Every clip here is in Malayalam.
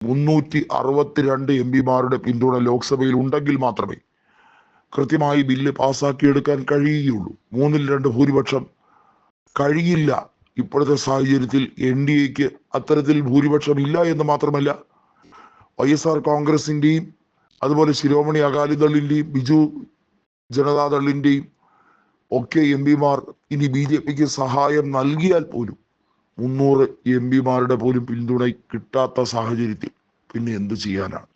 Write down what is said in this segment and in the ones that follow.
362 MP-മാരുടെ പിന്തുണ ലോക്സഭയിൽ ഉണ്ടെങ്കിൽ മാത്രമേ കൃത്യമായി ബില്ല് പാസാക്കിയെടുക്കാൻ കഴിയുകയുള്ളൂ. 2/3 ഭൂരിപക്ഷം കഴിയില്ല. ഇപ്പോഴത്തെ സാഹചര്യത്തിൽ NDAക്ക് അത്തരത്തിൽ ഭൂരിപക്ഷം ഇല്ല എന്ന് മാത്രമല്ല, YSR കോൺഗ്രസിന്റെയും അതുപോലെ ശിരോമണി അകാലിദളിന്റെയും ബിജു ജനതാദളിന്റെയും ഒക്കെ MP-മാർ ഇനി BJPക്ക് സഹായം നൽകിയാൽ പോലും 300 MP-മാരുടെ പോലും പിന്തുണ കിട്ടാത്ത സാഹചര്യത്തിൽ പിന്നെ എന്ത് ചെയ്യാനാണ്?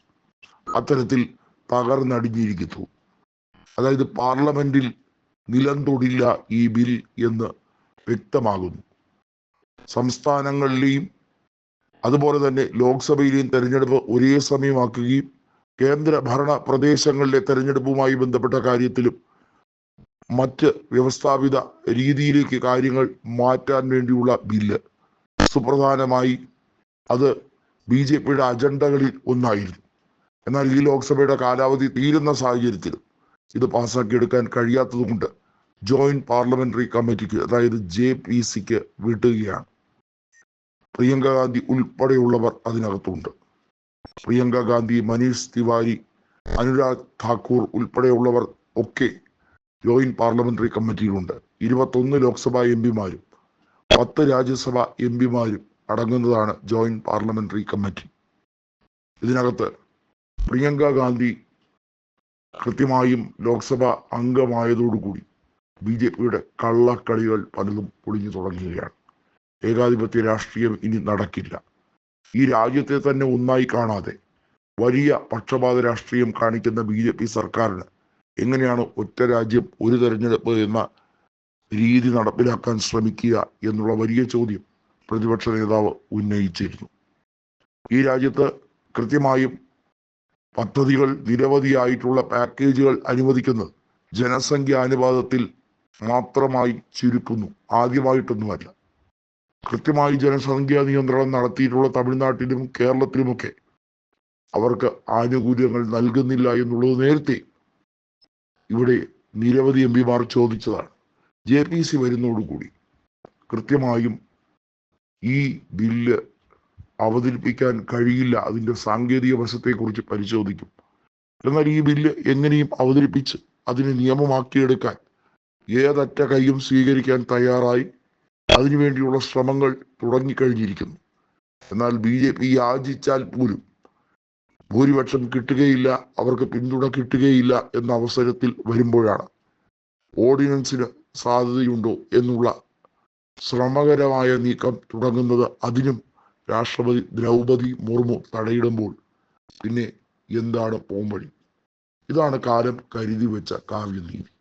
അത്തരത്തിൽ തകർന്നടിഞ്ഞിരിക്കുന്നു. അതായത് പാർലമെന്റിൽ നിലം തൊടില്ല ഈ ബിൽ എന്ന് വ്യക്തമാകുന്നു. സംസ്ഥാനങ്ങളിലെയും അതുപോലെ തന്നെ ലോക്സഭയിലെയും തെരഞ്ഞെടുപ്പ് ഒരേ സമയമാക്കുകയും കേന്ദ്ര ഭരണ പ്രദേശങ്ങളിലെ തെരഞ്ഞെടുപ്പുമായി ബന്ധപ്പെട്ട കാര്യത്തിലും മറ്റ് വ്യവസ്ഥാപിത രീതിയിലേക്ക് കാര്യങ്ങൾ മാറ്റാൻ വേണ്ടിയുള്ള ബില്ല് സുപ്രധാനമായി അത് BJPയുടെ അജണ്ടകളിൽ ഒന്നായിരുന്നു. എന്നാൽ ഈ ലോക്സഭയുടെ കാലാവധി തീരുന്ന സാഹചര്യത്തിൽ ഇത് പാസ്സാക്കിയെടുക്കാൻ കഴിയാത്തതുകൊണ്ട് ജോയിന്റ് പാർലമെന്ററി കമ്മിറ്റിക്ക്, അതായത് JPCക്ക് വിടുകയാണ്. പ്രിയങ്ക ഗാന്ധി ഉൾപ്പെടെയുള്ളവർ അതിനകത്തുണ്ട്. പ്രിയങ്ക ഗാന്ധി, മനീഷ് തിവാരി, അനുരാഗ് ഠാക്കൂർ ഉൾപ്പെടെയുള്ളവർ ഒക്കെ ജോയിന്റ് പാർലമെന്ററി കമ്മിറ്റിയിലുണ്ട്. 21 ലോക്സഭാ MP-മാരും 10 രാജ്യസഭാ MP-മാരും അടങ്ങുന്നതാണ് ജോയിന്റ് പാർലമെന്ററി കമ്മിറ്റി. ഇതിനകത്ത് പ്രിയങ്ക ഗാന്ധി കൃത്യമായും ലോക്സഭ അംഗമായതോടുകൂടി BJPയുടെ കള്ളക്കളികൾ പലതും പൊളിഞ്ഞു തുടങ്ങുകയാണ്. ഏകാധിപത്യ രാഷ്ട്രീയം ഇനി നടക്കില്ല. ഈ രാജ്യത്തെ തന്നെ ഒന്നായി കാണാതെ വലിയ പക്ഷപാത രാഷ്ട്രീയം കാണിക്കുന്ന BJP സർക്കാരിന് എങ്ങനെയാണ് ഒറ്റ രാജ്യം ഒരു തെരഞ്ഞെടുപ്പ് എന്ന രീതി നടപ്പിലാക്കാൻ ശ്രമിക്കുക എന്നുള്ള വലിയ ചോദ്യം പ്രതിപക്ഷ നേതാവ് ഉന്നയിച്ചിരുന്നു. ഈ രാജ്യത്ത് കൃത്യമായും പദ്ധതികൾ, നിരവധിയായിട്ടുള്ള പാക്കേജുകൾ അനുവദിക്കുന്നത് ജനസംഖ്യാനുപാതത്തിൽ മാത്രമായി ചുരുക്കുന്നു. ആദ്യമായിട്ടൊന്നുമല്ല. കൃത്യമായി ജനസംഖ്യാ നിയന്ത്രണം നടത്തിയിട്ടുള്ള തമിഴ്നാട്ടിലും കേരളത്തിലുമൊക്കെ അവർക്ക് ആനുകൂല്യങ്ങൾ നൽകുന്നില്ല എന്നുള്ളത് നേരത്തെ ഇവിടെ നിരവധി MP-മാർ ചോദിച്ചതാണ്. JPC വരുന്നതോടുകൂടി കൃത്യമായും ഈ ബില്ല് അവതരിപ്പിക്കാൻ കഴിയില്ല. അതിൻ്റെ സാങ്കേതിക വശത്തെക്കുറിച്ച് പരിശോധിക്കും. എന്നാൽ ഈ ബില്ല് എങ്ങനെയും അവതരിപ്പിച്ച് അതിനെ നിയമമാക്കിയെടുക്കാൻ ഏതറ്റ കൈയും സ്വീകരിക്കാൻ തയ്യാറായി അതിനുവേണ്ടിയുള്ള ശ്രമങ്ങൾ തുടങ്ങിക്കഴിഞ്ഞിരിക്കുന്നു. എന്നാൽ BJP യാചിച്ചാൽ പോലും ഭൂരിപക്ഷം കിട്ടുകയില്ല, അവർക്ക് പിന്തുണ കിട്ടുകയില്ല എന്ന അവസരത്തിൽ വരുമ്പോഴാണ് ഓർഡിനൻസിന് സാധ്യതയുണ്ടോ എന്നുള്ള ശ്രമകരമായ നീക്കം തുടങ്ങുന്നത്. അതിനും രാഷ്ട്രപതി ദ്രൗപദി മുർമു തടയിടുമ്പോൾ പിന്നെ എന്താണ് പോംവഴി? ഇതാണ് കാലം കരുതി വെച്ച കാവ്യനീതി.